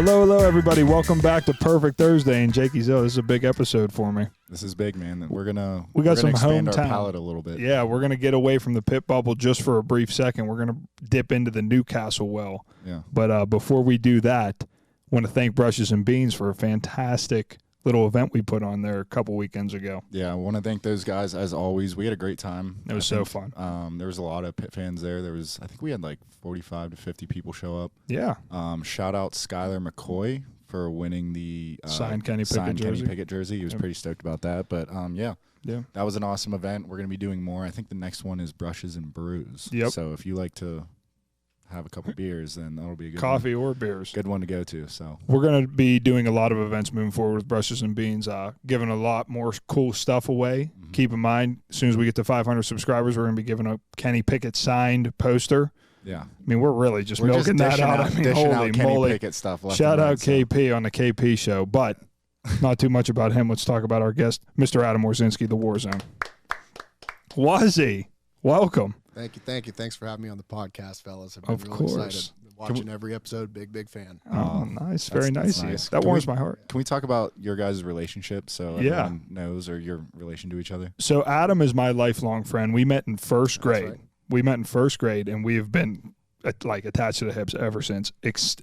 Hello, everybody. Welcome back to Perfect Thursday and Jake Zilinskas. This is a big episode for me. This is big, man. We got some expand hometown. our palette a little bit. Yeah, we're gonna get away from the pit bubble just for a brief second. We're gonna dip into the Newcastle well. Yeah. But before we do that, I want to thank Brushes and Beans for a fantastic little event we put on there a couple weekends ago. Yeah, I want to thank those guys as always. We had a great time. It was so fun. There was a lot of Pit fans there. I think we had like 45 to 50 people show up. Yeah. Shout out Skylar McCoy for winning the signed Kenny Pickett jersey. He was pretty stoked about that. But yeah, that was an awesome event. We're going to be doing more. I think the next one is Brushes and Brews. Yep. So if you like to have a couple beers, then that'll be a good coffee or beers. Good one to go to. So we're going to be doing a lot of events moving forward with Brushes and Beans, giving a lot more cool stuff away. Mm-hmm. Keep in mind, as soon as we get to 500 subscribers, we're going to be giving a Kenny Pickett signed poster. Yeah. I mean, we're really just milking that out. I mean, holy moly. Pickett stuff Shout out KP on the KP show, but not too much about him. Let's talk about our guest, Mr. Adam Wawrzynski, the Warzone. Wazzy, welcome. Thank you. Thanks for having me on the podcast, fellas. I've been of course. Excited. Watching every episode, big fan. Oh, nice. Very nice. Nice. That warms my heart. Can we talk about your guys' relationship so everyone knows, or your relation to each other? So Adam is my lifelong friend. We met in first grade. Right. We met in first grade, and we have been attached to the hips ever since,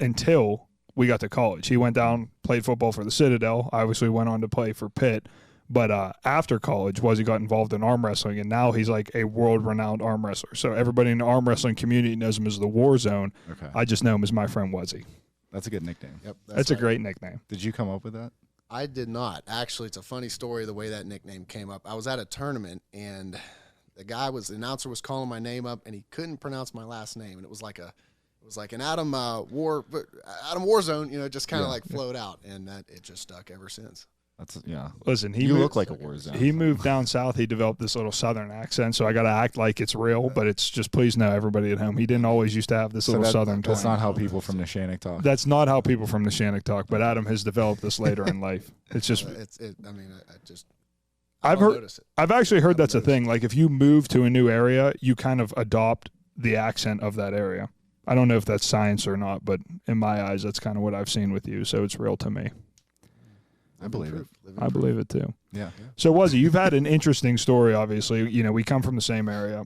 until we got to college. He went down, played football for the Citadel. I obviously went on to play for Pitt. But after college, he got involved in arm wrestling, and now he's like a world-renowned arm wrestler. So everybody in the arm wrestling community knows him as the Warzone. Okay. I just know him as my friend Wazzy. That's a good nickname. Yep, that's a great nickname. Did you come up with that? I did not. Actually, it's a funny story the way that nickname came up. I was at a tournament, and the announcer was calling my name up, and he couldn't pronounce my last name, and it was like an Adam Warzone, just kind of flowed out, and it just stuck ever since. Listen, you look like a Warzone. He moved down south. He developed this little southern accent, so I got to act like it's real, but it's just, please know, everybody at home, he didn't always used to have this little southern twang. That's not how people from Neshannock talk. That's not how people from Neshannock talk, but Adam has developed this later in life. It's just I've actually heard that's a thing. Like, if you move to a new area, you kind of adopt the accent of that area. I don't know if that's science or not, but in my eyes, that's kind of what I've seen with you, so it's real to me. I believe it. I believe it too. Yeah. So, Wazzy, you've had an interesting story, obviously. We come from the same area,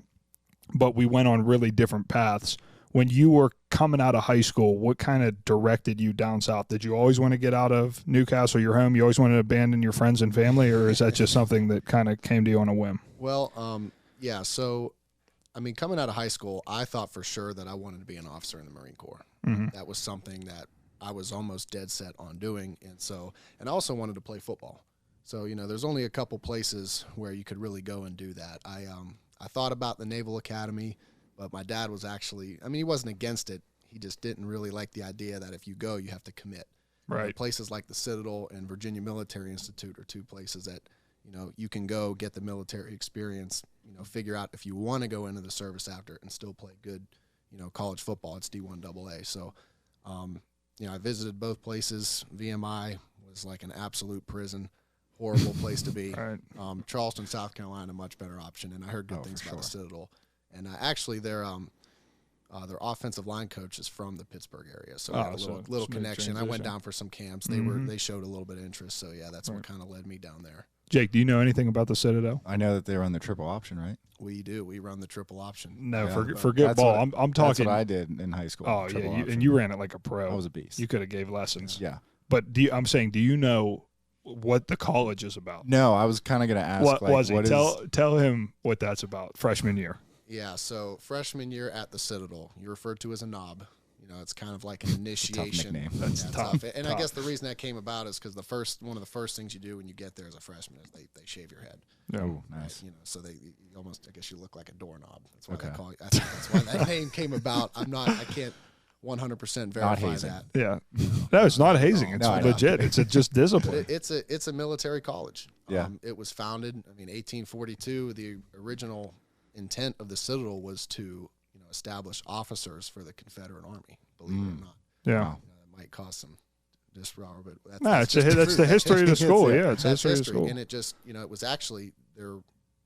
but we went on really different paths. When you were coming out of high school, what kind of directed you down south? Did you always want to get out of Newcastle, your home? You always wanted to abandon your friends and family, or is that just something that kind of came to you on a whim? Well, yeah. So, coming out of high school, I thought for sure that I wanted to be an officer in the Marine Corps. Mm-hmm. That was something that I was almost dead set on doing, and I also wanted to play football. So, there's only a couple places where you could really go and do that. I thought about the Naval Academy, but my dad was actually, he wasn't against it. He just didn't really like the idea that if you go, you have to commit. Right. Places like the Citadel and Virginia Military Institute are two places that, you can go get the military experience, figure out if you want to go into the service after and still play good, college football. It's D1 AA. So, I visited both places. VMI was like an absolute prison, horrible place to be. Right. Charleston, South Carolina, much better option, and I heard good things about the Citadel. And actually, their offensive line coach is from the Pittsburgh area, so we had a little connection. I went down for some camps. They showed a little bit of interest, so yeah, that's what kind of led me down there. Jake, do you know anything about the Citadel? I know that they run the triple option, right? We do. We run the triple option. No, forget ball. I'm talking. That's what I did in high school. Oh, yeah, and you ran it like a pro. I was a beast. You could have gave lessons. Yeah. But do you know what the college is about? No, I was kind of going to ask. Tell him what that's about, freshman year. Yeah, so freshman year at the Citadel, you're referred to as a knob. It's kind of like an initiation. Tough nickname. That's tough. And I guess the reason that came about is because one of the first things you do when you get there as a freshman is they shave your head. Oh, nice. Right? So they almost, I guess you look like a doorknob. That's why they call you. That's why that name came about. I can't 100% verify that. Yeah. No, it's not hazing. It's legit. It's just discipline. It's a military college. Yeah. It was founded, 1842. The original intent of the Citadel was to establish officers for the Confederate Army, believe it or not. Yeah. It might cause some disrobber, but that's the history of the school. Yeah, it's history of the school. And it just, it was actually, there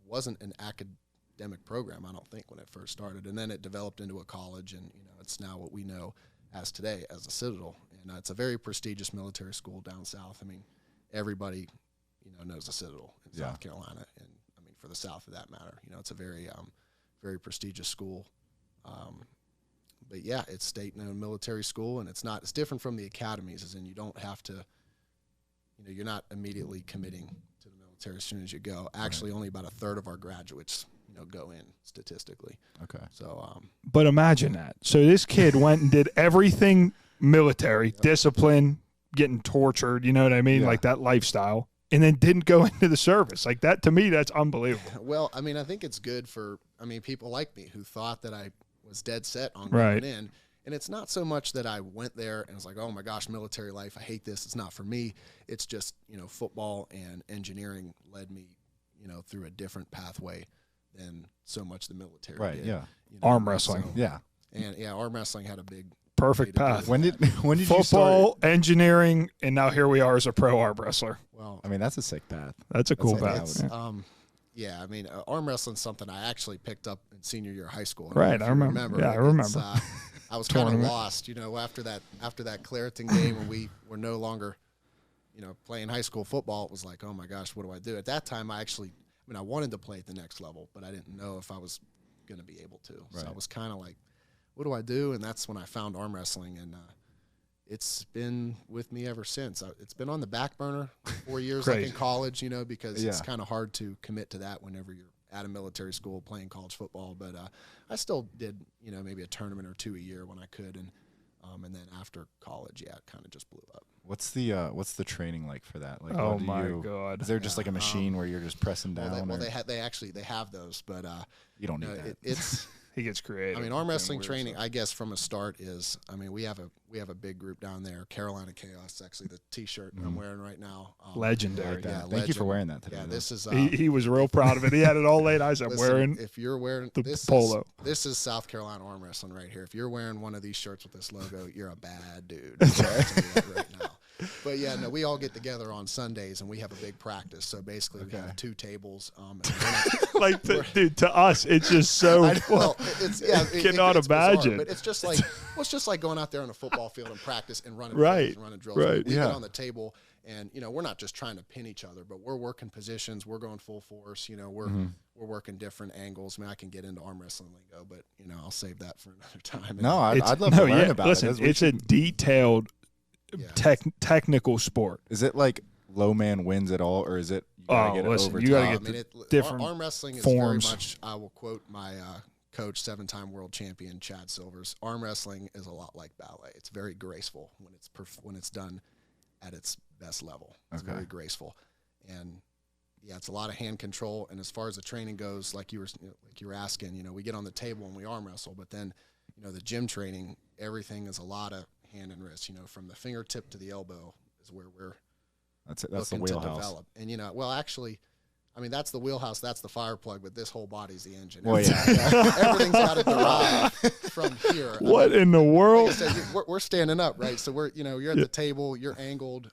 wasn't an academic program, I don't think, when it first started. And then it developed into a college, and, it's now what we know as today as the Citadel. And and it's a very prestigious military school down south. I mean, everybody, knows the Citadel in South Carolina, and I mean for the South for that matter. It's a very, very prestigious school. But yeah, it's state-known military school, and it's different from the academies, as in you don't have to, you're not immediately committing to the military as soon as you go. Actually, only about a third of our graduates, go in statistically. Okay. So, but imagine that. So this kid went and did everything military, discipline, getting tortured, you know what I mean? Yeah. Like that lifestyle, and then didn't go into the service. Like that, to me, that's unbelievable. Well, I mean, I think it's good for, people like me who thought that I was dead set on Right. going in. And it's not so much that I went there and was like, oh my gosh, military life, I hate this. It's not for me. It's just, football and engineering led me, through a different pathway than so much the military Right. did. Yeah. Arm wrestling. So, Yeah. and arm wrestling had a big Perfect way to do path. it. When did you start? Football, engineering, and now here we are as a pro arm wrestler. Well, I mean, that's a sick path. That's a cool That's- path. that's- Yeah. I mean, arm wrestling's something I actually picked up in senior year of high school. Right, If I you remember. Yeah, I it's, remember. I was kind of Tournament. lost, after that Clareton game when we were no longer, playing high school football. It was like, oh my gosh, what do I do? At that time, I wanted to play at the next level, but I didn't know if I was going to be able to. So I Right. was kind of like, what do I do? And that's when I found arm wrestling, and it's been with me ever since. It's been on the back burner for 4 years, like in Crazy. college, because it's Yeah. kind of hard to commit to that whenever you're at a military school playing college football. But I still did, maybe a tournament or two a year when I could, and then after college, it kind of just blew up. What's the training like for that? Like, Oh what do my you, God. Is there just like a machine where you're just pressing down? Well, or- they have those, but you don't need that. it's. He gets creative. Arm wrestling Weird training, stuff. I guess from a start is, we have a big group down there, Carolina Chaos, actually the T-shirt I'm wearing right now. Legendary. Like that. yeah, Thank you for legend. wearing that today. Yeah, though. this is. He was real proud of it. He had it all laid out. I'm listen, wearing if you're wearing the this polo. this is South Carolina arm wrestling right here. If you're wearing one of these shirts with this logo, you're a bad dude. I'll tell you that right now. But yeah, no, we all get together on Sundays and we have a big practice. So basically, we have 2 tables. And we're not, like, dude, to us, it's just so. well, it's Cannot it's bizarre, imagine. but it's just like going out there on a football field and practice and running Right, plays and running drills. right. We Yeah. get on the table and we're not just trying to pin each other, but we're working positions. We're going full force. We're working different angles. I mean, I can get into arm wrestling lingo, but I'll save that for another time. No, I'd It's- love to learn about listen, it. it's a detailed, Yeah. technical sport. Is it like low man wins at all, or is it you gotta get listen, overtime? you gotta get different arm wrestling is forms. very much. I will quote my coach, 7-time world champion Chad Silvers. Arm wrestling is a lot like ballet. It's very graceful when it's done at its best level. It's Okay. very graceful, and yeah, it's a lot of hand control. And as far as the training goes, like you were asking, we get on the table and we arm wrestle, but then the gym training, everything is a lot of hand and wrist. From the fingertip to the elbow is where we're That's it. That's the looking to wheelhouse. develop. And well, actually, that's the wheelhouse, that's the fire plug, but this whole body's the engine. Well, Everything's got to derive from here. What in the Like I world? said, we're standing up, right? So we're, you're at the table, you're angled.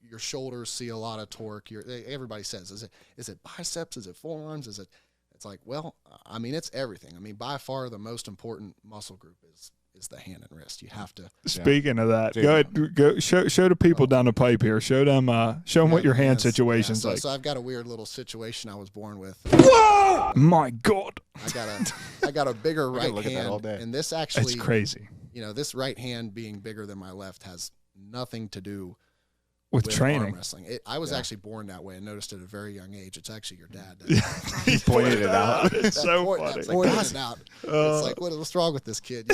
Your shoulders see a lot of torque. Everybody says, is it biceps? Is it forearms? It's like, well, it's everything. By far the most important muscle group is the hand and wrist. You have to. Speaking of that, Dude. go ahead, go show the people down the pipe here. Show them what your hand situation's like. So I've got a weird little situation I was born with. My God, I got a bigger I right look at that all hand, day. and this actually, it's crazy this right hand being bigger than my left has nothing to do with arm training. wrestling. I was actually born that way and noticed at a very young age. It's actually your dad. He pointed it out. It's so That funny. pointed it out. It's like, what's wrong with this kid?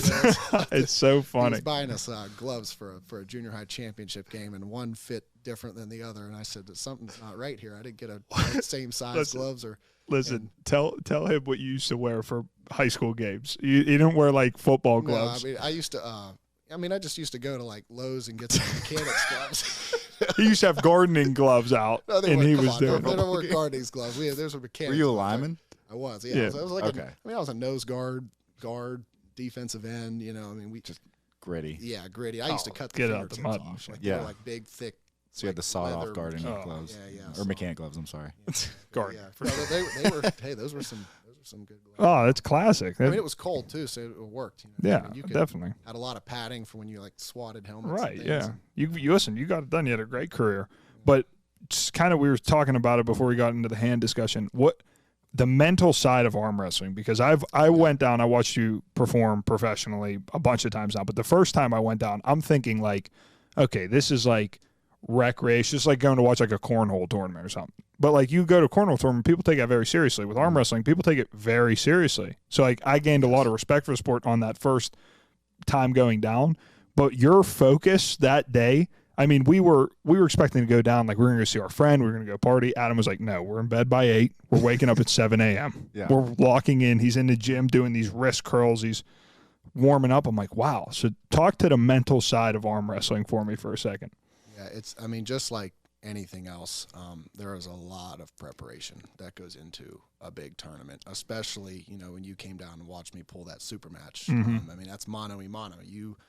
It's so He funny. was buying us gloves for a junior high championship game, and one fit different than the other. And I said, something's not right here. I didn't get a same size Listen. gloves or. Listen, tell him what you used to wear for high school games. You didn't wear like football No, gloves. I used to. I just used to go to like Lowe's and get some mechanics gloves. He used to have gardening gloves out, No, they and weren't. he Come was on, doing they it. don't wear gardening gloves. There's a mechanics. Were you a gloves. lineman? I was. Yeah. Yeah. I was like. Okay. I was a nose guard, defensive end. We Just gritty. gritty. I used to cut the get out the fingertips mud and off. shit. Like, they were Yeah. like big, thick. So you had the like sawed-off leather- gardening Oh. gloves. Yeah, yeah. Or so- mechanic gloves, I'm sorry. Garden. Yeah. No, they were. Hey, those were some are some good gloves. Oh, that's classic. I mean, it was cold too, so it worked. You know? Yeah, I mean, you definitely. had a lot of padding for when you like swatted helmets. Right, and things. yeah. You listen, you got it done. You had a great career. But just kind of, we were talking about it before we got into the hand discussion. What the mental side of arm wrestling, because I went down, I watched you perform professionally a bunch of times now, but the first time I went down, I'm thinking like, okay, this is like recreation. It's like going to watch like a cornhole tournament or something. But like you go to a cornhole tournament, people take that very seriously. With arm wrestling, people take it very seriously. So like I gained a lot of respect for the sport on that first time going down. But your focus that day, I mean, we were expecting to go down, like we were going to see our friend, we were going to go party. Adam was like, no, we're in bed by 8. We're waking up at 7 a.m. Yeah. We're locking in. He's in the gym doing these wrist curls. He's warming up. I'm like, wow. So talk to the mental side of arm wrestling for me for a second. Yeah, I mean, just like anything else, there is a lot of preparation that goes into a big tournament, especially, you know, when you came down and watched me pull that super match. Mm-hmm. I mean, that's mano-a-mano.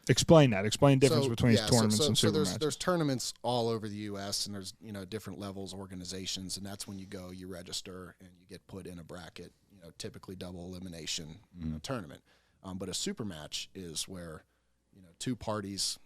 Explain that. Explain the difference between tournaments and super there's, matches. There's tournaments all over the U.S., and there's, you know, different levels, organizations, and that's when you go, you register, and you get put in a bracket, you know, typically double elimination tournament. But a super match is where, you know, 2 parties,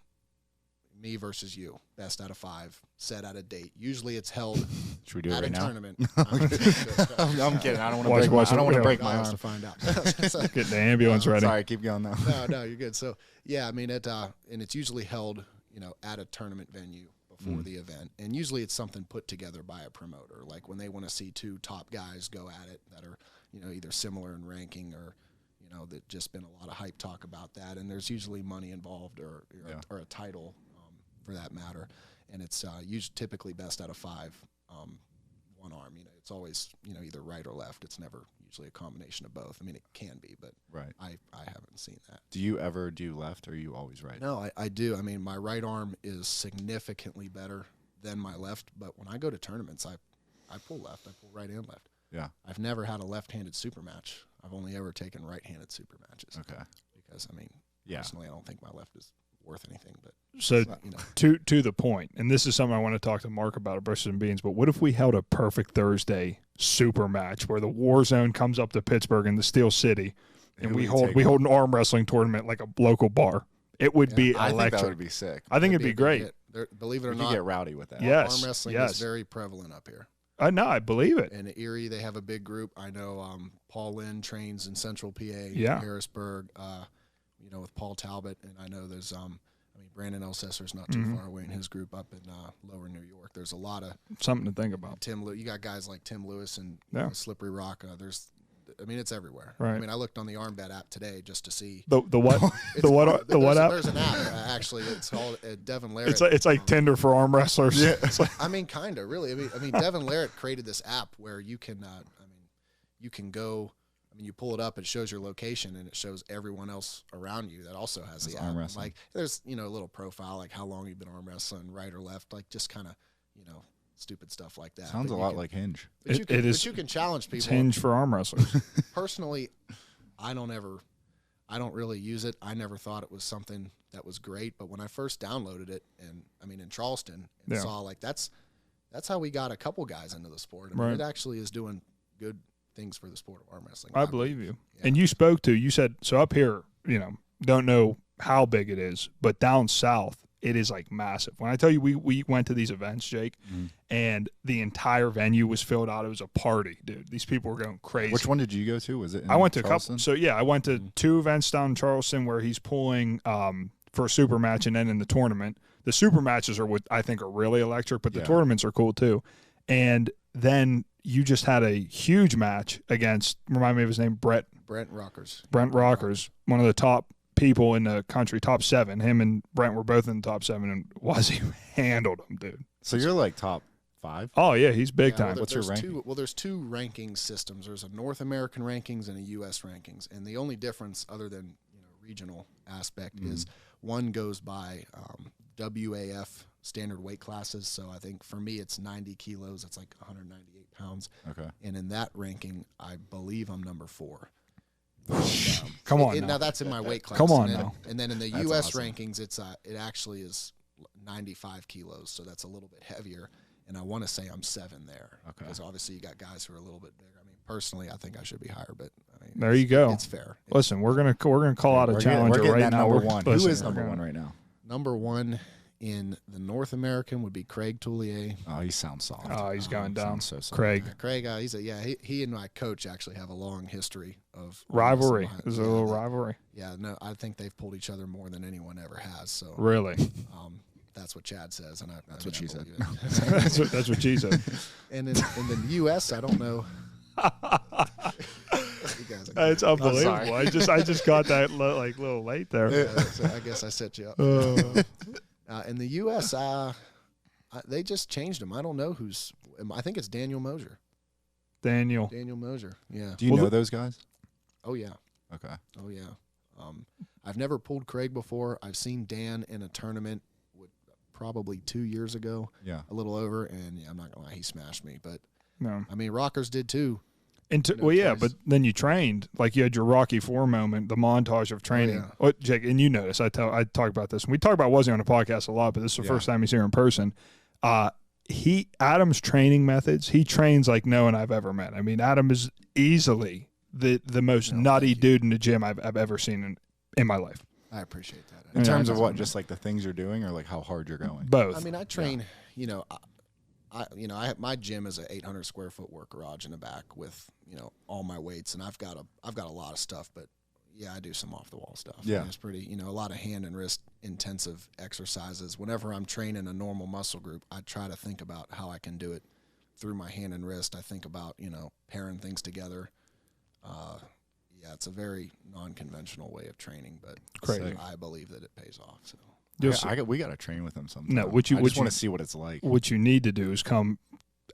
me versus you, best out of 5, set at a date. Usually it's held Should we do at it right a now? tournament. I'm kidding. I don't want to break my arm. To find out. Get the ambulance ready. Sorry, keep going though. No, you're good. So yeah, I mean and it's usually held, you know, at a tournament venue before the event, and usually it's something put together by a promoter. Like when they want to see 2 top guys go at it that are, you know, either similar in ranking or, you know, that just been a lot of hype talk about that, and there's usually money involved or a title. For that matter, and it's usually typically best out of 5, one arm. You know, it's always, you know, either right or left. It's never usually a combination of both. I mean, it can be, but right. I haven't seen that. Do you ever do left, or are you always right? No, I do. I mean, my right arm is significantly better than my left, but when I go to tournaments, I pull left. I pull right and left. Yeah. I've never had a left-handed super match. I've only ever taken right-handed super matches. Okay. Because, I mean, yeah. personally, I don't think my left is worth anything, but so you know. to the point, and this is something I want to talk to Mark about at Brushes and Beans, but what if we held a perfect Thursday super match where the Warzone comes up to Pittsburgh in the Steel City, and we hold an arm wrestling tournament like a local bar? It would be electric. I think that would be sick. I think it'd be great. Believe it or We not, could get rowdy with that. Yes, arm wrestling yes. is very prevalent up here. I know, I believe it. In Erie, they have a big group. I know Paul Lynn trains in Central PA, Harrisburg, you know, with Paul Talbot, and I know there's I mean, Brandon Elsesser's not too far away in his group up in Lower New York. There's a lot of something to think about. You got guys like Tim Lewis and you know, Slippery Rock. I mean, it's everywhere. Right. I mean, I looked on the Armbet app today just to see the what the what app? There's an app actually. It's called Devin Larrett. It's like Tinder for arm wrestlers. Yeah. I mean, kind of really. I mean, Devin Larrett created this app where you can. You can go. I mean, you pull it up, it shows your location, and it shows everyone else around you that also has the arm app. wrestling. Like, there's, you know, a little profile, like how long you've been arm wrestling, right or left, like just kind of, you know, stupid stuff like that. Sounds a lot like Hinge. But It is. But you can challenge people. It's Hinge for arm wrestlers. Personally, I don't really use it. I never thought it was something that was great, but when I first downloaded it, and I mean in Charleston, and saw like that's how we got a couple guys into the sport. I mean, it actually is doing good things for the sport of arm wrestling. I believe you. Yeah. And you said, so up here, you know, don't know how big it is, but down south, it is like massive. When I tell you we went to these events, Jake, and the entire venue was filled out. It was a party, dude. These people were going crazy. Which one did you go to? Was it in I went to Charleston? a couple. So, yeah, I went to 2 events down in Charleston where he's pulling for a super match, and then in the tournament. The super matches are what I think are really electric, but the tournaments are cool too. And then you just had a huge match against, remind me of his name, Brent Rockers, one of the top people in the country, top 7. Him and Brent were both in the top 7, and Wazzy handled him, dude. So you're like top 5? Oh, yeah, he's big time. What's your ranking? There's 2 ranking systems. There's a North American rankings and a U.S. rankings, and the only difference, other than, you know, regional aspect, is one goes by WAF standard weight classes. So I think for me it's 90 kilos. That's like 198 pounds. Okay. And in that ranking, I believe I'm number 4. Come on now. Now that's in my weight class. Come on and then, now. And then in the That's U.S. awesome. rankings, it actually is 95 kilos. So that's a little bit heavier. and I want to say I'm 7 there. Okay. Because obviously you got guys who are a little bit bigger. I mean, personally, I think I should be higher, but I mean, There you go. It's fair. Listen, we're gonna call out a We're challenger getting right that now. number one. Who Listen, is number one right now? Number 1 in the North American would be Craig Toulier. Oh, he sounds soft. Oh, he's going down. So soft. Craig. Craig, he and my coach actually have a long history of Rivalry. wrestling. There's a little rivalry. Yeah, no, I think they've pulled each other more than anyone ever has. So Really? that's what Chad says, and That's what she said. That's what she said. And in the U.S., I don't know. You guys are It's unbelievable. sorry. I just got that little late there. so I guess I set you up. In the U.S., they just changed him. I don't know who's. I think it's Daniel Mosier. Daniel. Daniel Mosier. Yeah. Do you know those guys? Oh yeah. Okay. Oh yeah. I've never pulled Craig before. I've seen Dan in a tournament probably 2 years ago. Yeah. A little over, and yeah, I'm not gonna lie, he smashed me. But No. I mean, Rockers did too. Well, yeah, twice. but then you trained. Like you had your Rocky IV moment, the montage of training. yeah. What, Jake, and you notice I talk about this. And we talk about Wawrzynski on the podcast a lot, but this is the first time he's here in person. Adam's training methods, he trains like no one I've ever met. I mean, Adam is easily the most nutty dude in the gym I've ever seen in my life. I appreciate that. In terms of what, just like the things you're doing, or like how hard you're going? Both. I mean, I train. You know, my gym is an 800 square foot work garage in the back with all my weights, and I've got a lot of stuff. But yeah, I do some off the wall stuff. Yeah, I mean, it's pretty. A lot of hand and wrist intensive exercises. Whenever I'm training a normal muscle group, I try to think about how I can do it through my hand and wrist. I think about pairing things together. Yeah, it's a very non-conventional way of training, but Crazy. I believe that it pays off. So. we got to train with him sometime. No, I just want to see what it's like. What you need to do is come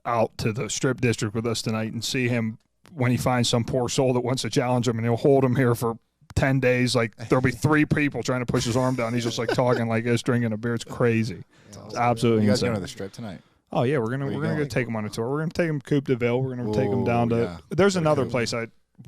out to the strip district with us tonight and see him when he finds some poor soul that wants to challenge him, and he'll hold him here for 10 days. Like there'll be 3 people trying to push his arm down. He's just like talking like this, drinking a beer. It's crazy. It's absolutely You guys insane. going to the strip tonight? Oh yeah, we're gonna go take him on a tour. We're gonna take him Coupe de Ville. We're gonna take him down to. yeah. There's another place.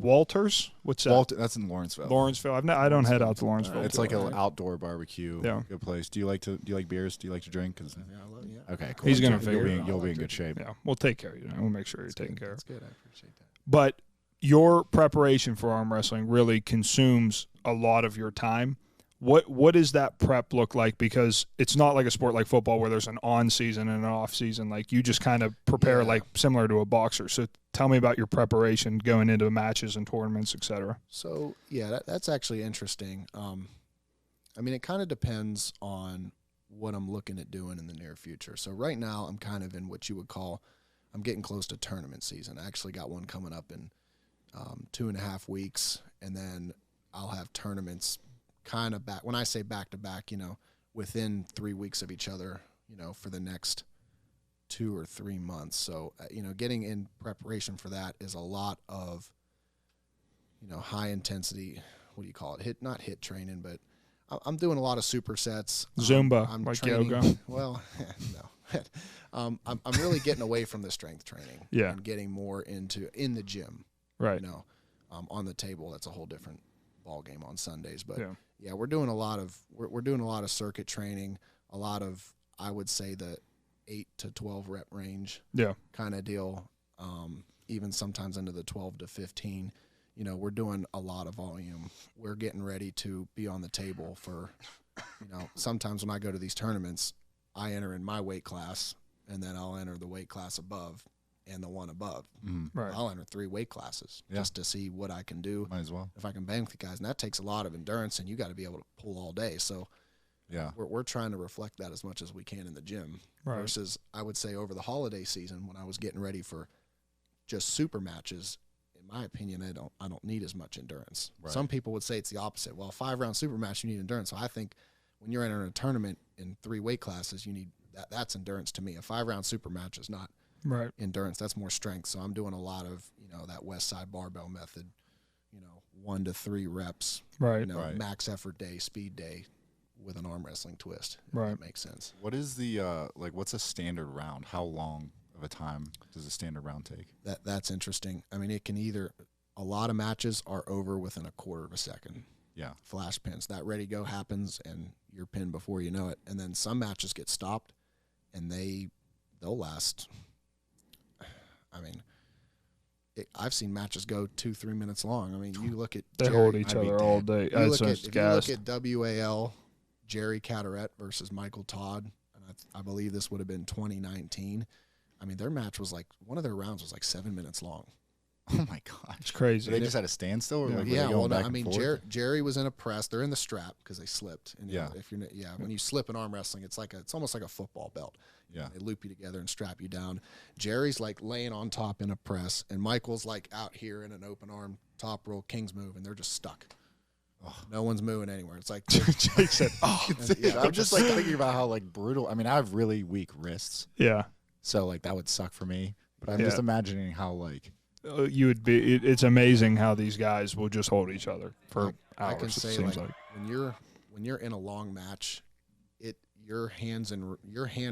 Walters. What's that? That's in Lawrenceville. Lawrenceville. I don't head out to Lawrenceville. It's like an outdoor barbecue. Yeah. Good place. Do you like beers? Do you like to drink? Yeah. Okay, cool. He's gonna figure it out. You'll be in good shape. Yeah, we'll take care of you. We'll make sure you're taken care of. That's good. I appreciate that. But your preparation for arm wrestling really consumes a lot of your time. What does that prep look like? Because it's not like a sport like football where there's an on season and an off season. Like you just kind of prepare like similar to a boxer. So tell me about your preparation going into matches and tournaments, etc. So yeah, that's actually interesting. I mean, it kind of depends on what I'm looking at doing in the near future. So right now I'm kind of in what you would call, I'm getting close to tournament season. I actually got one coming up in 2.5 weeks, and then I'll have tournaments kind of back. When I say back to back, within 3 weeks of each other, for the next 2 or 3 months. So, getting in preparation for that is a lot of, high intensity, what do you call it? Not hit training, but I'm doing a lot of supersets. Zumba, I'm like training, yoga. Well, no. I'm really getting away from the strength training. Yeah. And getting more into in the gym. Right. On the table, that's a whole different ball game on Sundays. But yeah, we're doing a lot of circuit training, a lot of, I would say, the 8 to 12 rep range. Yeah. Kind of deal. Even sometimes into the 12 to 15. We're doing a lot of volume. We're getting ready to be on the table for, sometimes when I go to these tournaments, I enter in my weight class, and then I'll enter the weight class above and the one above. Right. I'll enter 3 weight classes just to see what I can do. Might as well. If I can bang with the guys. And that takes a lot of endurance, and you got to be able to pull all day. So yeah, we're trying to reflect that as much as we can in the gym. Right. Versus, I would say, over the holiday season when I was getting ready for just super matches, in my opinion, I don't need as much endurance. Right. Some people would say it's the opposite. Well, a 5-round super match, you need endurance. So I think when you're entering a tournament in 3 weight classes, you need that's endurance to me. A 5-round super match is not right endurance. That's more strength. So I'm doing a lot of, that West Side barbell method, 1 to 3 reps, right max effort day, speed day with an arm wrestling twist. Right. If that makes sense. What is the what's a standard round? How long of a time does a standard round take? That's interesting. I mean, it can either, a lot of matches are over within a quarter of a second. Yeah. Flash pins. That ready go happens and you're pinned before you know it. And then some matches get stopped and they they'll last. I mean, I've seen matches go 2-3 minutes long. I mean, you look at They hold each other all day. If you look at WAL, Jerry Caderet versus Michael Todd, and I believe this would have been 2019. I mean, their match was like, one of their rounds was like 7 minutes long. Oh my gosh, it's crazy. So they just had a standstill. Or Jerry was in a press. They're in the strap because they slipped. And when you slip in arm wrestling, it's almost like a football belt. Yeah, they loop you together and strap you down. Jerry's like laying on top in a press, and Michael's like out here in an open arm top roll King's move, and they're just stuck. Oh. No one's moving anywhere. It's like Jake said, "Oh." I'm just like thinking about how like brutal. I mean, I have really weak wrists. Yeah. So like that would suck for me. But I'm just imagining how like. You would be. It's amazing how these guys will just hold each other for hours. I can say, it seems like when you're in a long match, your hand,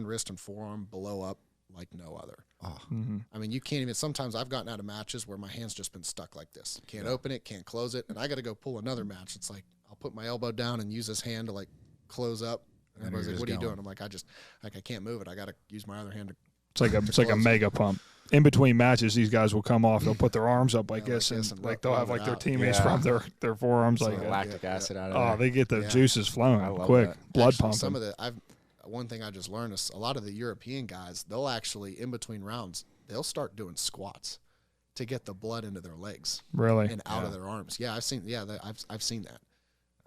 wrist, and forearm blow up like no other. Oh. Mm-hmm. I mean, you can't even. Sometimes I've gotten out of matches where my hand's just been stuck like this. Can't open it, can't close it, and I got to go pull another match. It's like I'll put my elbow down and use this hand to like close up. And everybody's like, "What are you doing?" I'm like, I can't move it. I got to use my other hand to. It's like a mega pump. In between matches, these guys will come off. They'll put their arms up like this, and like they'll have like their teammates from their forearms like lactic acid out of there. Oh, they get the juices flowing quick, blood pumping. One thing I just learned is a lot of the European guys, they'll actually in between rounds, they'll start doing squats to get the blood into their legs, really, and out of their arms. Yeah, I've seen that.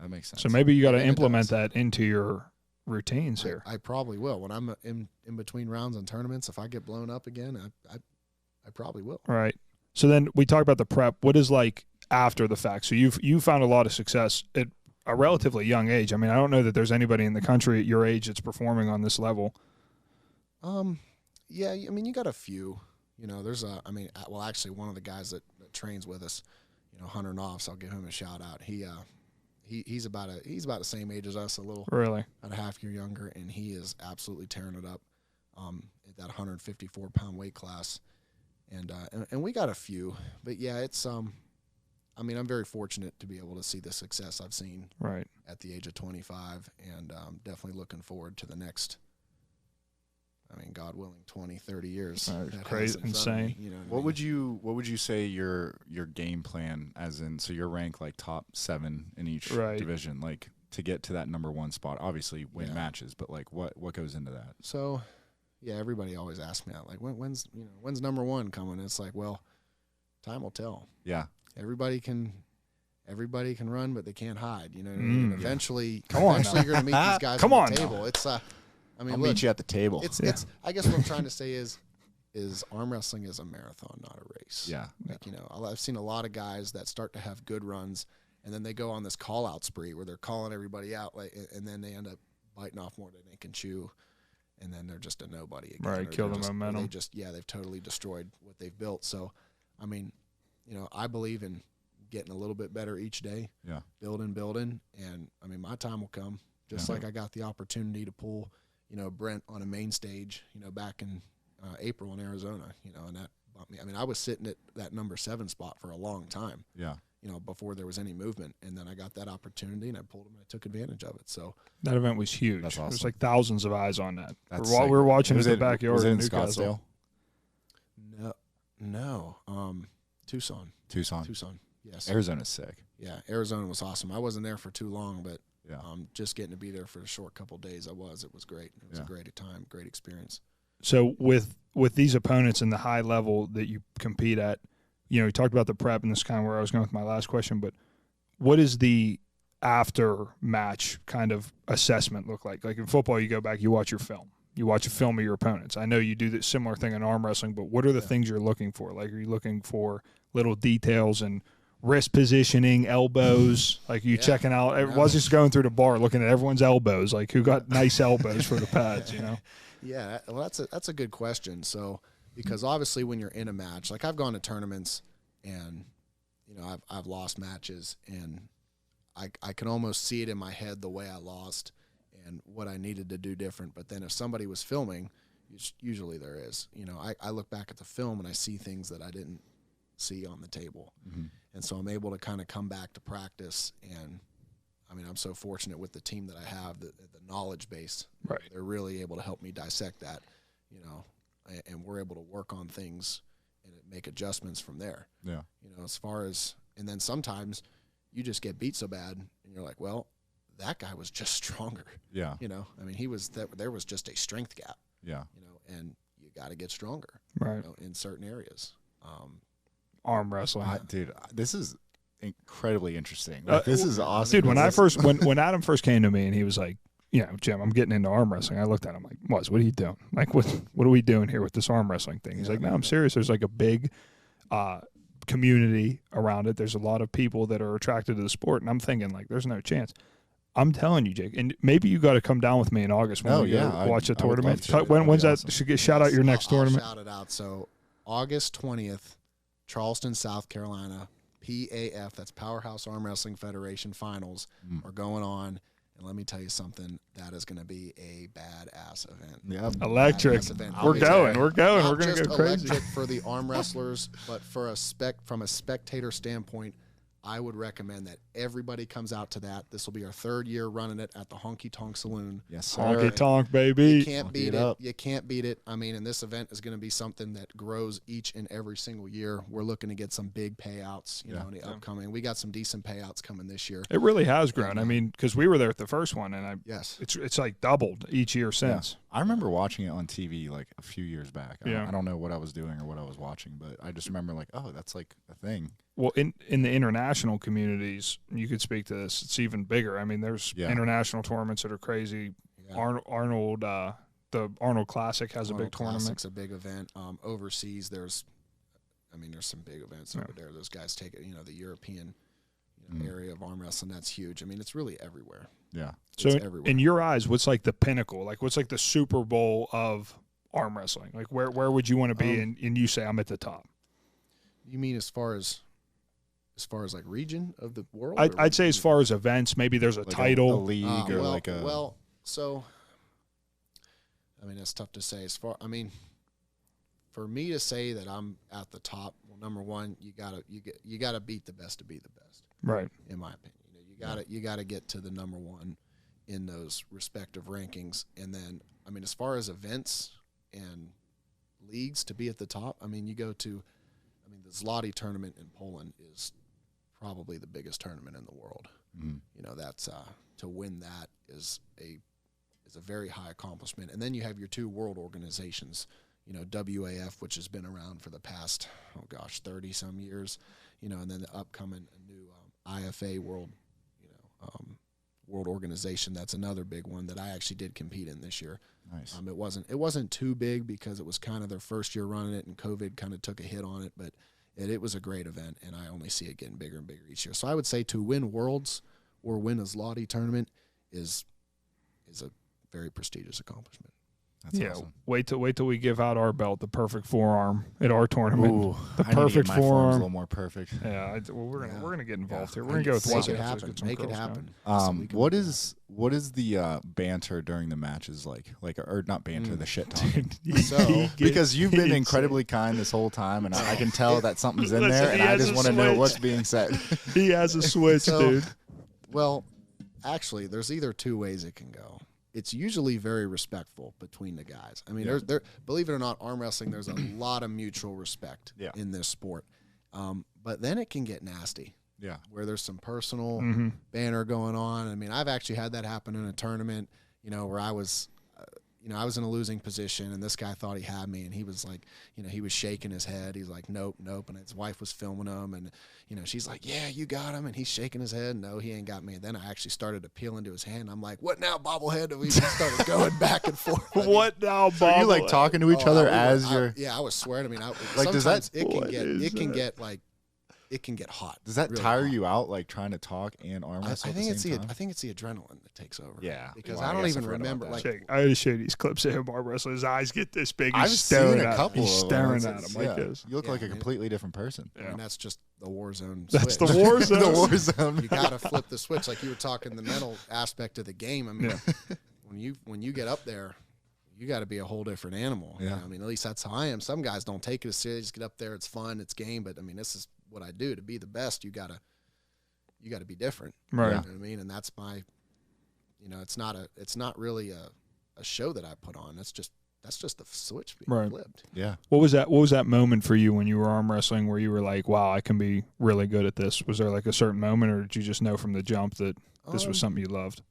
That makes sense. So maybe you got to implement that into your routines here. I probably will when I'm in between rounds and tournaments. If I get blown up again, I probably will. Right. So then we talk about the prep. What is like after the fact? So you found a lot of success at a relatively young age. I mean, I don't know that there's anybody in the country at your age that's performing on this level. Yeah. I mean, you got a few. You know, there's actually one of the guys that trains with us, you know, Hunter Knopfs. I'll give him a shout out. He's about the same age as us, about a half year younger, and he is absolutely tearing it up at that 154-pound weight class, and we got a few, but yeah, it's I mean, I'm very fortunate to be able to see the success I've seen at the age of 25, and definitely looking forward to the next. I mean, God willing, 20, 30 years. Crazy, insane. You know what would you say your game plan, as in, so you're ranked like top 7 in each division, like to get to that number 1 spot? Obviously, win matches, but like what goes into that? So, yeah, everybody always asks me that, like when's number 1 coming? It's like, well, time will tell. Yeah, everybody can run, but they can't hide. You know what I mean? Eventually, you're going to meet these guys on the table. It's I mean, I'll meet you at the table. It's I guess what I'm trying to say is arm wrestling is a marathon, not a race. Yeah. Like, you know, I've seen a lot of guys that start to have good runs, and then they go on this call out spree where they're calling everybody out, like, and then they end up biting off more than they can chew, and then they're just a nobody again. Right, kill the momentum. They've totally destroyed what they've built. So, I mean, you know, I believe in getting a little bit better each day. Yeah. Building, and I mean, my time will come. Just like I got the opportunity to pull, you know, Brent on a main stage, you know, back in April in Arizona, you know, and that bumped me. I mean, I was sitting at that number 7 spot for a long time. Yeah. You know, before there was any movement, and then I got that opportunity, and I pulled him, and I took advantage of it. So that event was huge. That's awesome. There's like thousands of eyes on that. We were watching in the backyard. Was it in Newcastle. Scottsdale? No. Tucson. Yes. Arizona's sick. Yeah, Arizona was awesome. I wasn't there for too long, but yeah. Just getting to be there for a short couple of days, it was great. It was a great time, great experience. So with these opponents and the high level that you compete at, you know, you talked about the prep, and this is kind of where I was going with my last question, but what is the after match kind of assessment look like? Like in football, you go back, you watch your film. You watch a film of your opponents. I know you do the similar thing in arm wrestling, but what are the things you're looking for? Like, are you looking for little details and wrist positioning, elbows? Like, you checking out? I was just going through the bar looking at everyone's elbows, like who got nice elbows for the pads, you know? Yeah, well, that's a good question. So, because obviously when you're in a match, like I've gone to tournaments and, you know, I've lost matches, and I can almost see it in my head the way I lost and what I needed to do different. But then if somebody was filming, usually there is, you know, I look back at the film and I see things that I didn't see on the table. Mm-hmm. And so I'm able to kind of come back to practice. And I mean, I'm so fortunate with the team that I have, the knowledge base. Right. They're really able to help me dissect that, you know. and we're able to work on things and make adjustments from there. Yeah. You know, as far as, and then sometimes you just get beat so bad and you're like, well, that guy was just stronger. Yeah. You know, I mean, there was just a strength gap. Yeah. You know, and you got to get stronger. Right. You know, in certain areas. Arm wrestling. Dude, this is incredibly interesting. Like, this is awesome. Dude, when when Adam first came to me and he was like, you know, Jim, I'm getting into arm wrestling. I looked at him like, what are you doing? Like, what are we doing here with this arm wrestling thing? He's like, no, I'm serious. There's like a big community around it. There's a lot of people that are attracted to the sport. And I'm thinking, like, there's no chance. I'm telling you, Jake, and maybe you got to come down with me in August when we go watch a tournament. When's that? Awesome. Shout out your next tournament. Shout it out. So August 20th, Charleston, South Carolina, PAF, that's Powerhouse Arm Wrestling Federation Finals are going on. And let me tell you something, that is going to be a badass event. Yeah, electric. We're going. We're going to go crazy. Electric for the arm wrestlers, but from a spectator standpoint, I would recommend that everybody comes out to that. This will be our 3rd year running it at the Honky Tonk Saloon. Yes, sir. Honky Tonk, baby. You can't beat it. You can't beat it. I mean, and this event is going to be something that grows each and every single year. We're looking to get some big payouts, you know, in the upcoming. We got some decent payouts coming this year. It really has grown. I mean, because we were there at the first one, and yes, it's like doubled each year since. I remember watching it on TV like a few years back. I don't know what I was doing or what I was watching, but I just remember like, oh, that's like a thing. Well, in the international communities, you could speak to this. It's even bigger. I mean, there's international tournaments that are crazy. Yeah. Arnold, the Arnold Classic has a big tournament. Classic's a big event. Overseas, there's some big events over there. Those guys take it. You know, the European area of arm wrestling, that's huge. I mean, it's really everywhere. Yeah. So, in your eyes, what's like the pinnacle? Like, what's like the Super Bowl of arm wrestling? Like, where would you want to be? And you say I'm at the top. You mean as far as like region of the world? I'd say as far as events, maybe there's a like title, a league, or like a. Well, so I mean, that's tough to say. For me to say that I'm at the top, well, number one, you gotta beat the best to be the best, right? In my opinion, you gotta get to the number one in those respective rankings, and then I mean, as far as events and leagues to be at the top, I mean, you go to, I mean, the Zloty tournament in Poland is probably the biggest tournament in the world. Mm-hmm. You know, that's to win that is a very high accomplishment. And then you have your 2 world organizations, you know, WAF, which has been around for the past 30 some years, you know, and then the upcoming new IFA world, you know, world organization. That's another big one that I actually did compete in this year. Nice. It wasn't too big because it was kind of their first year running it, and COVID kind of took a hit on it, but it was a great event, and I only see it getting bigger and bigger each year. So I would say to win Worlds or win a Zloty tournament is a very prestigious accomplishment. That's awesome. Wait till we give out our belt, the perfect forearm at our tournament. Ooh, the perfect forearm, a little more perfect. Yeah, we're gonna get involved here. We're gonna go with make it happen. Make it happen. What is the banter during the matches like? Or not banter, the shit talking. So because you've been incredibly kind this whole time, and I can tell that something's in there, and I just want to know what's being said. He has a switch, dude. Well, actually, there's either 2 ways it can go. It's usually very respectful between the guys. I mean, there, believe it or not, arm wrestling, there's a lot of mutual respect in this sport. But then it can get nasty. Yeah. Where there's some personal banter going on. I mean, I've actually had that happen in a tournament, you know, where I was in a losing position, and this guy thought he had me, and he was like, you know, he was shaking his head. He's like, nope. And his wife was filming him, and, you know, she's like, yeah, you got him. And he's shaking his head. No, he ain't got me. And then I actually started to peel into his hand. I'm like, what now, bobblehead? And we just started going back and forth. What now, bobblehead? Are you like talking to each other as you're? Yeah, I was swearing. I mean, like, does that? It can get hot. Does that really tire hot. you out, like trying to talk and arm wrestle? I think it's the adrenaline that takes over. Yeah, because I don't even remember. Like, I just show you these clips of him arm wrestling. His eyes get this big. He's I've staring seen a at couple. He's staring at him like this. You look like a completely different person. I mean, that's just the Warzone. That's switch. the Warzone. The Warzone. You got to flip the switch, like you were talking the mental aspect of the game. I mean, when you get up there, you got to be a whole different animal. Yeah. You know? I mean, at least that's how I am. Some guys don't take it as serious. Just get up there, it's fun, it's game. But I mean, this is what I do. To be the best, you gotta be different. Right. You know what I mean? And that's my, you know, it's not really a show that I put on. It's just that's just the switch being flipped. Yeah. What was that moment for you when you were arm wrestling where you were like, wow, I can be really good at this? Was there like a certain moment, or did you just know from the jump that this was something you loved?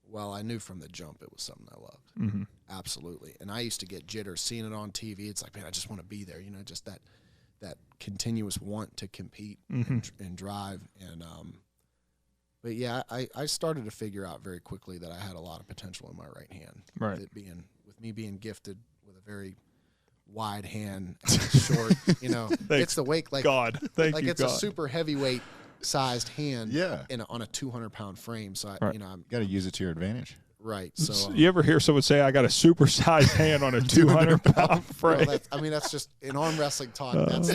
Well, I knew from the jump it was something I loved. Mm-hmm. Absolutely. And I used to get jitters seeing it on TV. It's like, man, I just want to be there. You know, just that continuous want to compete and drive. And but yeah, I started to figure out very quickly that I had a lot of potential in my right hand. Right. With me being gifted with a very wide hand, short. You know, it's the weight like God. Thank like you, it's God. a super heavyweight sized hand. Yeah. On a 200-pound frame. So Right. you know, I'm Got to use it to your advantage. right. So You ever hear someone say, I got a supersized hand on a 200-pound frame? well, that's just in arm wrestling talk. That's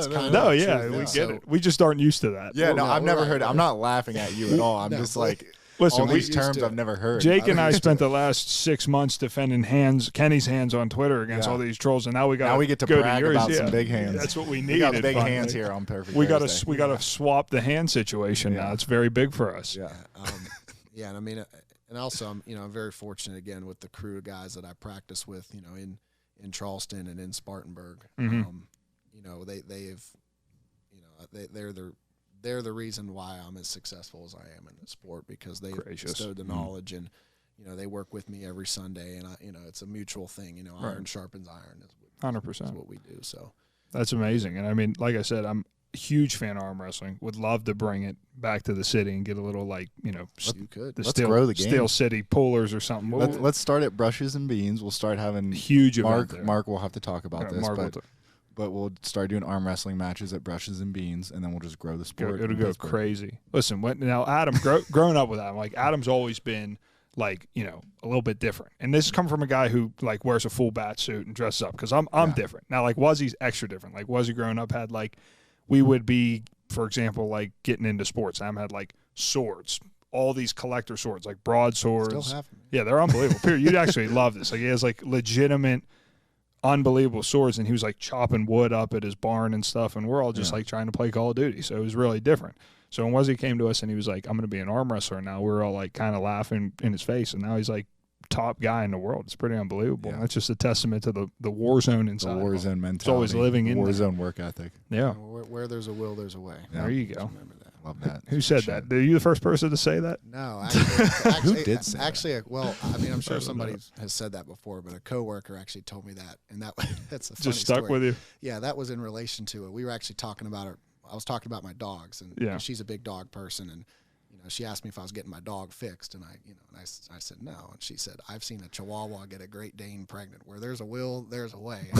kind of No, the yeah, truth. we get So- it. We just aren't used to that. Yeah, no, no, I've never right, heard it. I'm not laughing at you at all. I'm just like, Listen, all we these used terms to I've it. never heard. Jake and I spent the last 6 months defending Kenny's hands on Twitter against all these trolls, and now we get to go brag yours. about Yeah. some big hands. That's what we needed. We got big finally. hands here on Perfect We Thursday. got to swap the hand situation now. It's very big for us. Yeah. Yeah, and I mean, and also I'm very fortunate again with the crew of guys that I practice with, you know, in Charleston and in Spartanburg. Mhm. You know, they've, you know, they're the reason why I'm as successful as I am in the sport, because they've bestowed the knowledge, and you know, they work with me every Sunday, and you know, it's a mutual thing. You know, iron sharpens iron. 100%. Is what we do. So That's amazing. And I mean, like I said, I'm a huge fan of arm wrestling. Would love to bring it back to the city and get a little, like, you know, you could. the Let's grow the game. Steel City pullers or something. Let's start at Brushes and Beans. We'll start having Huge event there. Mark will have to talk about this, Mark will but we'll start doing arm wrestling matches at Brushes and Beans, and then we'll just grow the sport. It'll go crazy. Listen, now Adam, growing up with Adam, like Adam's always been like, you know, a little bit different. And this has come from a guy who like wears a full bat suit and dresses up, because I'm different. Now, like Wuzzy's extra different. Like Wuzzy growing up had like, we would be, for example, like getting into sports. Adam had like swords, all these collector swords, like broadswords. Still have them. Yeah, they're unbelievable. Period. You'd actually love this. Like he has like legitimate, unbelievable swords, and he was like chopping wood up at his barn and stuff, and we're all just like trying to play Call of Duty. So it was really different. So when Wuzzy came to us and he was like, I'm going to be an arm wrestler now, we were all like kind of laughing in his face, and now he's like top guy in the world. It's pretty unbelievable. Yeah. That's just a testament to the Warzone inside. The Warzone mentality. It's always living in Warzone work ethic. Yeah. Where there's a will, there's a way. Yeah. There you go. Remember that. Love that. Who said that? Are you the first person to say that? No, actually, Who did say that? actually, well, I mean, I'm sure I don't somebody know. has said that before, but a coworker actually told me that, and that's a funny Just stuck story. with you? Yeah, that was in relation to it. We were actually talking about it. I was talking about my dogs, and Yeah. she's a big dog person, and you know, she asked me if I was getting my dog fixed, and I said no, and she said, I've seen a Chihuahua get a Great Dane pregnant. Where there's a will, there's a way.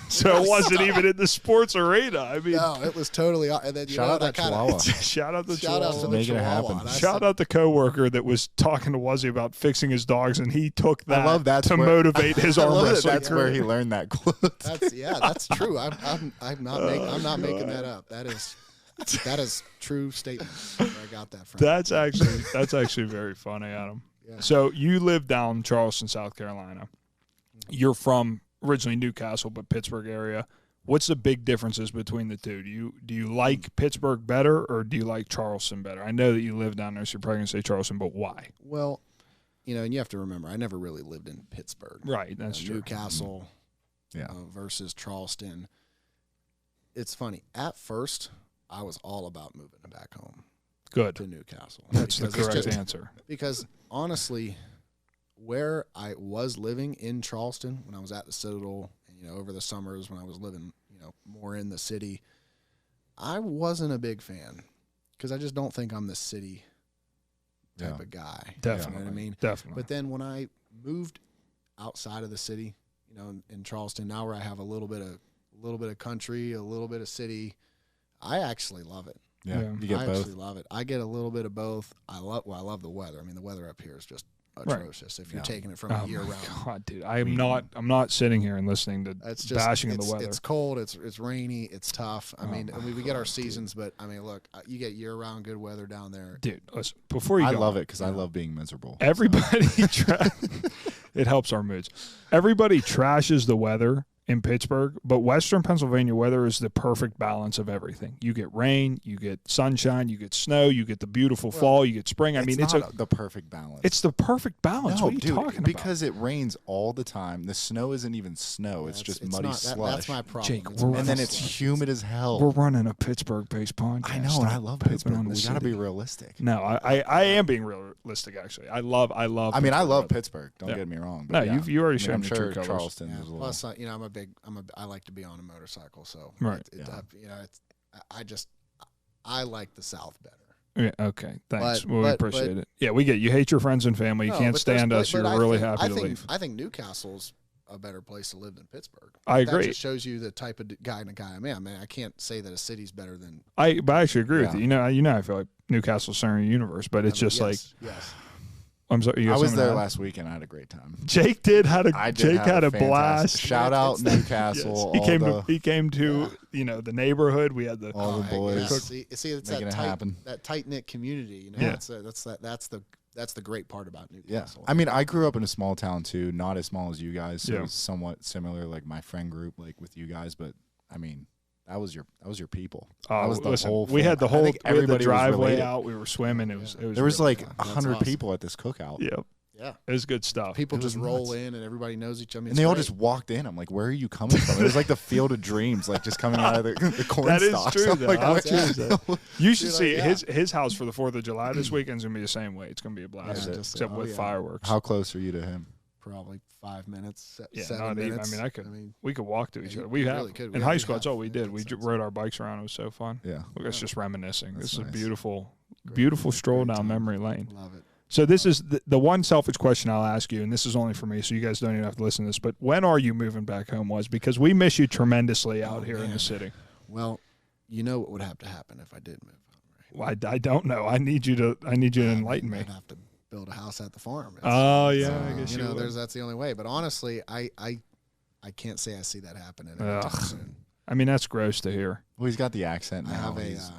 So it wasn't even in the sports arena. I mean, No, it was totally. And then Shout out that Chihuahua. shout out to Shout out to the Making it Chihuahua. happen. And I Shout said, out the coworker that was talking to Wuzzy about fixing his dogs, and he took that I love that's to where- motivate his I arm love that wrestling that's career. where he learned that quote. That's true. I'm not making that up. That is true statement. Where I got that from. That's actually very funny, Adam. Yeah. So you live down in Charleston, South Carolina. You're from originally Newcastle, but Pittsburgh area. What's the big differences between the two? Do you like Pittsburgh better, or do you like Charleston better? I know that you live down there, so you're probably going to say Charleston, but why? Well, you know, and you have to remember, I never really lived in Pittsburgh. Right, that's You true. know, Newcastle Yeah. versus Charleston. It's funny. At first, I was all about moving back home Good. to Newcastle. That's the Because it's correct just- answer. Because honestly, where I was living in Charleston when I was at the Citadel, and, you know, over the summers when I was living, you know, more in the city, I wasn't a big fan because I just don't think I'm the city type of guy. Definitely. You know what I mean? Definitely. But then when I moved outside of the city, you know, in Charleston, now where I have a little bit of country, a little bit of city, I actually love it. Yeah. Yeah. You get I both. actually love it. I get a little bit of both. I love the weather. I mean, the weather up here is just atrocious if you're Yeah. taking it from Oh a year my round. God, dude! I'm not sitting here and listening to It's just bashing of it's, the weather. It's cold. It's rainy. It's tough. I mean, my we get our God, seasons, but I mean, look, you get year-round good weather down there. Dude, listen, before you I go love on, it because I love being miserable. Everybody, it helps our moods. Everybody trashes the weather in Pittsburgh, but Western Pennsylvania weather is the perfect balance of everything. You get rain, you get sunshine, you get snow, you get the beautiful fall, you get spring. I mean, it's the perfect balance. It's the perfect balance. No, what are you dude, talking about? because it rains all the time. The snow isn't even snow. It's just muddy slush. That's my problem. Jake, and then it's humid as hell. We're running a Pittsburgh-based podcast. I know, and I love Pittsburgh. We got to be realistic. No, I am being realistic. Actually, I love. I mean, I love Pittsburgh. Don't get me wrong. But no, you already showed I'm me sure true Charleston yeah. is a little. Plus, I like to be on a motorcycle, so right. I like the South better. Yeah. Okay. Thanks. But, we appreciate it. Yeah, we get you. Hate your friends and family. You can't stand us. You're really happy to leave. I think Newcastle's a better place to live than Pittsburgh. I agree. That just shows you the type of guy I'm in. I mean, I can't say that a city's better than. But I actually agree with you. You know, I feel like Newcastle's center of the universe, but it's just yes. I'm sorry. I was there last week and I had a great time. Jake had a blast. Shout out Newcastle. Yes. He came to the neighborhood. We had all the boys. Yeah. See, it's that tight knit community. That's the great part about Newcastle. Yeah. I mean, I grew up in a small town too, not as small as you guys. So it was somewhat similar, like my friend group, like with you guys. But I mean, that was your people. We had the driveway out. We were swimming. It was there was like 100 people at this cookout. Yep. Yeah, it was good stuff. People just roll in and everybody knows each other. And they all just walked in. I'm like, where are you coming from? It was like the Field of Dreams, like just coming out of the corn that stalks. Is true. Like, you should see his house for the 4th of July this weekend's gonna be the same way. It's gonna be a blast, except with fireworks. How close are you to him? Probably 5 minutes, 7 not minutes. Even. I mean, we could walk to each other. We have in high school. That's all we did. We rode our bikes around. It was so fun. Yeah, it's just reminiscing. This is a beautiful stroll down memory lane. Love it. So this is the one selfish question I'll ask you, and this is only for me, so you guys don't even have to listen to this. But when are you moving back home? Because we miss you tremendously out here in the city. Well, you know what would have to happen if I did move home, right? Well, I don't know. I need you to enlighten me. I'd have to build a house at the farm. I guess that's the only way. But honestly, I can't say I see that happening anytime soon. I mean, that's gross to hear. Well, he's got the accent now.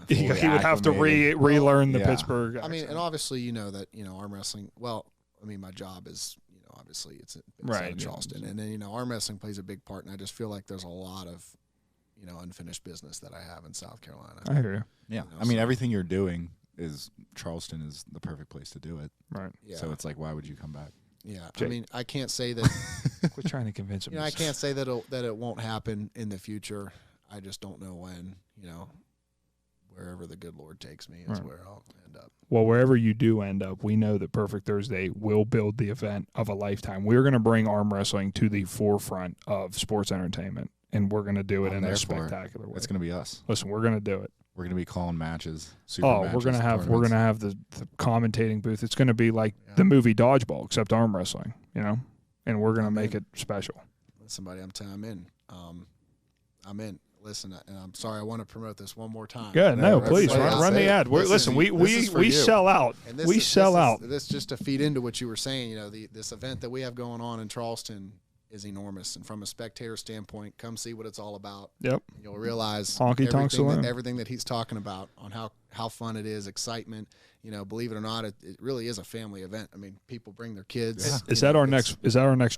He would have to relearn the Pittsburgh accent. I mean, and obviously, you know that arm wrestling. Well, I mean, my job is obviously it's in Charleston, and then arm wrestling plays a big part. And I just feel like there's a lot of unfinished business that I have in South Carolina. I hear you. Yeah, I mean, everything you're doing is Charleston is the perfect place to do it. Right. Yeah. So it's like, why would you come back? Yeah. Jake. I mean, I can't say that. We're trying to convince him. I can't say that it won't happen in the future. I just don't know when. Wherever the good Lord takes me is where I'll end up. Well, wherever you do end up, we know that Perfect Thursday will build the event of a lifetime. We're going to bring arm wrestling to the forefront of sports entertainment, and we're going to do it in a spectacular way. It's going to be us. Listen, we're going to do it. We're going to be calling matches. We're going to have the commentating booth. It's going to be like the movie Dodgeball, except arm wrestling. And we're going to make it special. Somebody, I'm in. I'm in. Listen, and I'm sorry, I want to promote this one more time. Good. No, please run the ad. Listen, we sell out. We sell out. This just to feed into what you were saying. This event that we have going on in Charleston is enormous, and from a spectator standpoint, come see what it's all about. Yep. You'll realize everything that he's talking about on how fun it is, excitement. Believe it or not, it really is a family event. I mean, people bring their kids. Yeah. Is that our next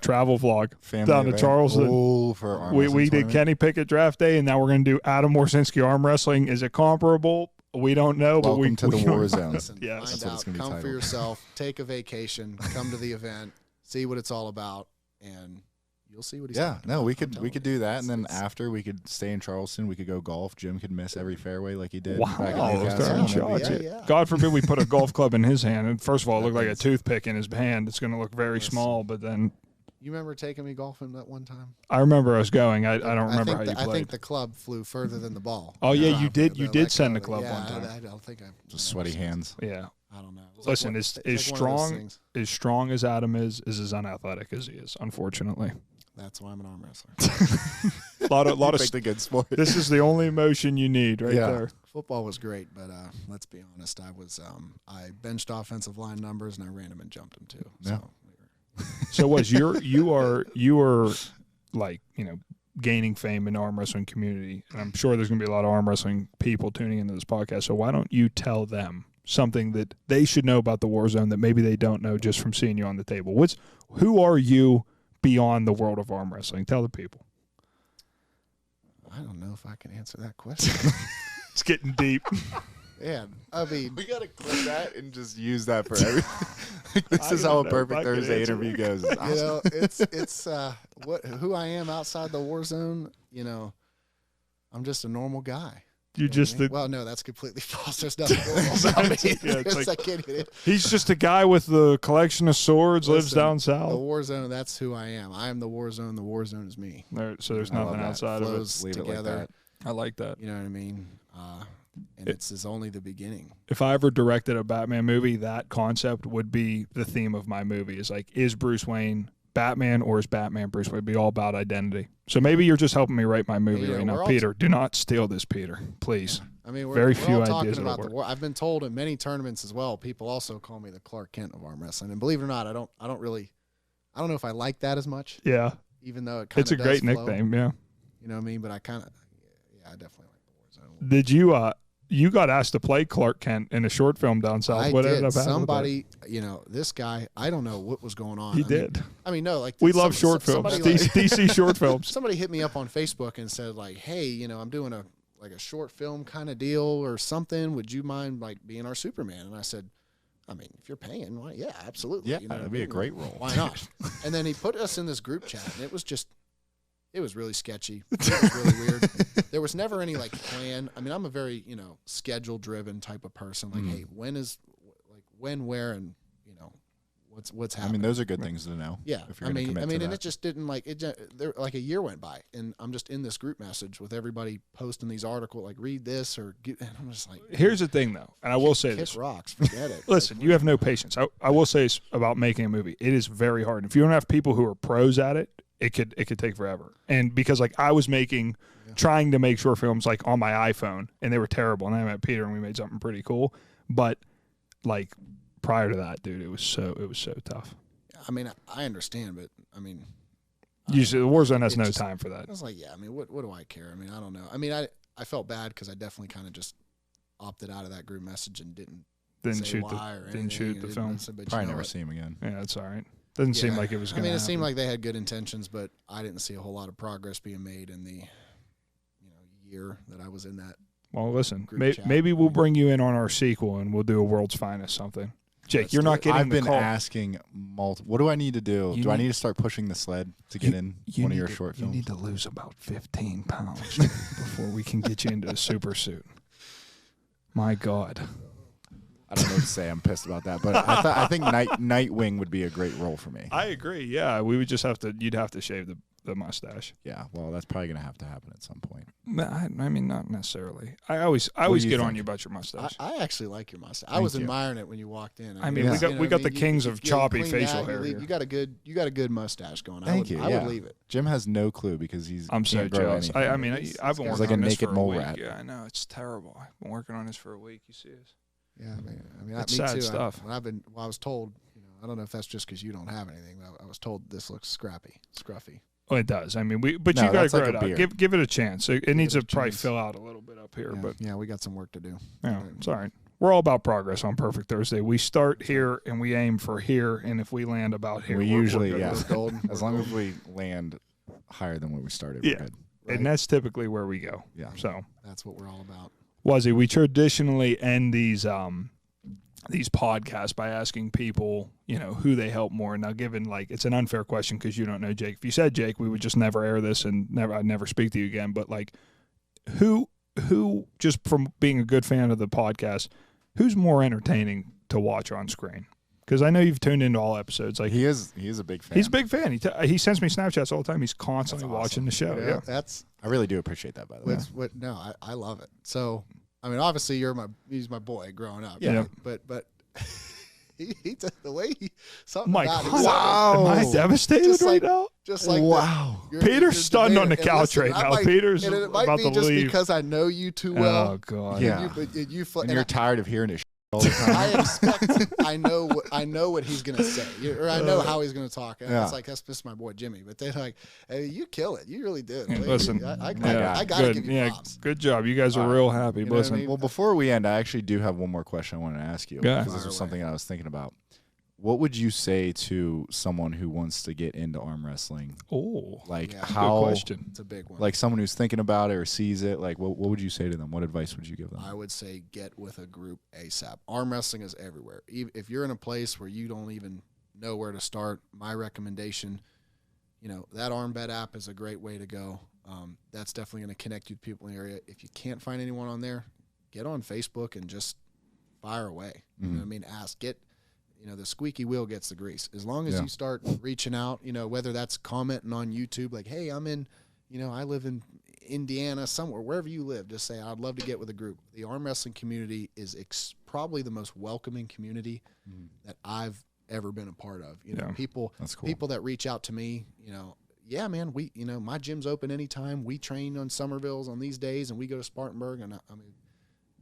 travel vlog? Family down event. to Charleston? For arm we did Kenny Pickett draft day, and now we're going to do Adam Wawrzynski arm wrestling. Is it comparable? We don't know. Welcome to the Warzone. Listen, find out. Come for yourself. Take a vacation. Come to the event. See what it's all about, and you'll see what he's talking about. We could do that, and then after we could stay in Charleston. We could go golf. Jim could miss every fairway like he did. Wow, God forbid we put a golf club in his hand. And first of all, it looked like a toothpick in his hand. It's going to look very small, but then. You remember taking me golfing that one time? I remember us going. I don't remember how you played. I think the club flew further than the ball. Oh yeah, you did. You did send the club one time. I don't think I just sweaty hands. Yeah. I don't know. Listen, as strong as Adam is as unathletic as he is. Unfortunately. That's why I'm an arm wrestler. a lot of the good sport. This is the only emotion you need there. Football was great, but let's be honest. I benched offensive line numbers and I ran them and jumped them too. Yeah. So you are like gaining fame in the arm wrestling community, and I'm sure there's going to be a lot of arm wrestling people tuning into this podcast. So why don't you tell them something that they should know about the Warzone that maybe they don't know just from seeing you on the table? Who are you beyond the world of arm wrestling? Tell the people. I don't know if I can answer that question. It's getting deep. Yeah, I mean, We gotta clip that and just use that for everything. This is how a perfect Thursday interview goes. you know, it's who I am outside the war zone. You know, I'm just a normal guy. You just well, no, that's completely false. There's nothing normal about me. Yeah, it's like, I can't get it. he's just a guy with the collection of swords, lives down The south. war zone, that's who I am. I am the war zone. The war zone is me. So there's nothing outside of it. Flows Leave it like together. that. I like that. You know what I mean? And it's only the beginning. If I ever directed a Batman movie, that concept would be the theme of my movie. Is like, is Bruce Wayne Batman or is Batman Bruce Wayne? It'd be all about identity. So maybe you're just helping me write my movie right now. Peter, do not steal this, Peter. Please. I mean, Very we're few all ideas talking will about the work. war. I've been told in many tournaments as well, people also call me the Clark Kent of arm wrestling. And believe it or not, I don't know if I like that as much. Yeah. Even though it kind of It's a great nickname, yeah. You know what I mean? But I kind of, I definitely like the war zone. Did you got asked to play Clark Kent in a short film down south? What ended up happening? Somebody, this guy, I don't know what was going on. He did. I mean, no, like We love short films. DC short films. Somebody hit me up on Facebook and said like, "Hey, I'm doing a short film kind of deal or something. Would you mind like being our Superman?" And I said, "I mean, if you're paying, well, yeah, absolutely. Yeah, that'd be a great role. Why not?" And then he put us in this group chat, and it was really sketchy. It was really weird. There was never any like plan. I mean, I'm a very schedule driven type of person. Like, hey, when, where, and what's happening. I mean, those are good things to know. Yeah, if you're gonna commit to and that. it just didn't there like a year went by, and I'm just in this group message with everybody posting these articles like read this and I'm just like, Here's the thing though, and I will say kick this. rocks, forget it. Listen, you have no patience. I will say this about making a movie. It is very hard. If you don't have people who are pros at it, it could take forever. And because like I was trying to make short films like on my iPhone, and they were terrible. And I met Peter, and we made something pretty cool. But like prior to that, dude, it was so tough. I mean, I understand, but I mean, Usually, the Warzone has no time for that. I was like, yeah, I mean, what do I care? I mean, I don't know. I mean, I felt bad because I definitely kind of just opted out of that group message and didn't shoot the film. Probably never see him again. Yeah, that's all right. Doesn't seem like it was going to it seemed like they had good intentions, but I didn't see a whole lot of progress being made in the year that I was in that. Well, listen, maybe we'll bring you in on our sequel and we'll do a World's Finest something. Jake, you're not getting the call. I've been asking what do I need to do? Do I need to start pushing the sled to get in one of your short films? You need to lose about 15 pounds before we can get you into a super suit. My God. I don't know what to say. I'm pissed about that, but I think Nightwing would be a great role for me. I agree. Yeah, we would just you'd have to shave the mustache. Yeah, well, that's probably gonna have to happen at some point. I mean, not necessarily. I always get on you about your mustache. I actually like your mustache. I was admiring it when you walked in. I mean, we got the kings of choppy facial hair here. You got a good mustache going. Thank you. I would leave it. Jim has no clue because I'm so jealous. I mean, I've been working like on this naked for mole a week. rat. Yeah, I know it's terrible. I've been working on this for a week. You see this? Yeah, I mean, it's me sad too. stuff. I was told, I don't know if that's just because you don't have anything. But I was told this looks scruffy. Oh, it does. I mean, you got to grow it out. Give it a chance. It needs to probably chance. fill out a little bit up here, Yeah, but yeah, we got some work to do. yeah, it's all right. We're all about progress on Perfect Thursday. We start here and we aim for here, and if we land about here, we we're usually good. yeah. We're golden. As long as we land higher than where we started, we're good. Right. And that's typically where we go. Yeah. So That's what we're all about. Wazzy, we traditionally end these podcasts by asking people, who they help more. Now, given it's an unfair question because you don't know Jake. If you said Jake, we would just never air this and I'd never speak to you again. But who just from being a good fan of the podcast, who's more entertaining to watch on screen? Because I know you've tuned into all episodes. He is a big fan. He's a big fan. He sends me Snapchats all the time. He's constantly watching the show. Yeah. I really do appreciate that, by the way. I love it. So, I mean, obviously he's my boy growing up. Yeah. But he the way something Mike, about him. wow. Am I devastated right now? Just like wow. Peter's stunned on the couch right now. Peter's and it might about be to just leave. because I know you too well. Oh God. Yeah. And you're tired of hearing it all the time. I expect. I know what he's gonna say, or I know how he's gonna talk. And it's like that's just my boy Jimmy. But they're like, "Hey, you kill it. You really did." Listen, I gotta give you props. Good job. You guys are real happy. You know Listen, what I mean? Well, before we end, I actually do have one more question I want to ask you. Yeah. Because this was something I was thinking about. What would you say to someone who wants to get into arm wrestling? Oh, like yeah, how? good question. It's a big one. Like someone who's thinking about it or sees it. Like what would you say to them? What advice would you give them? I would say get with a group ASAP. Arm wrestling is everywhere. If you're in a place where you don't even know where to start, my recommendation, that Arm Bet app is a great way to go. That's definitely going to connect you to people in the area. If you can't find anyone on there, get on Facebook and just fire away. You know what I mean? Ask. The squeaky wheel gets the grease. As long as you start reaching out, whether that's commenting on YouTube, like, hey, I'm in, I live in Indiana, somewhere, wherever you live, just say, I'd love to get with a group. The arm wrestling community is probably the most welcoming community that I've ever been a part of. People, that's cool. People that reach out to me, yeah, man, my gym's open anytime. We train on Somervilles on these days, and we go to Spartanburg, and I mean,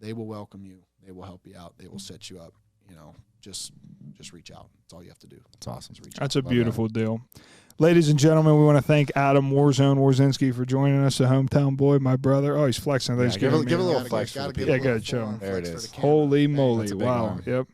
they will welcome you. They will help you out. They will set you up. Just reach out. That's all you have to do. That's awesome. That's a beautiful deal. Ladies and gentlemen, we want to thank Adam Wawrzynski for joining us, the hometown boy, my brother. Oh, he's flexing. Give a little flex for the people. Yeah, go show him. There it is. Holy moly. Wow. Arm. Yep.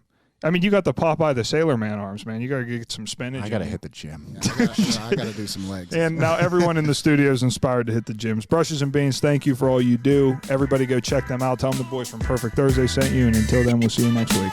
I mean, you got the Popeye the Sailor Man arms, man. You got to get some spinach. I got to hit the gym. I got to do some legs. And now everyone in the studio is inspired to hit the gyms. Brushes and Beans, thank you for all you do. Everybody go check them out. Tell them the boys from Perfect Thursday sent you. And until then, we'll see you next week.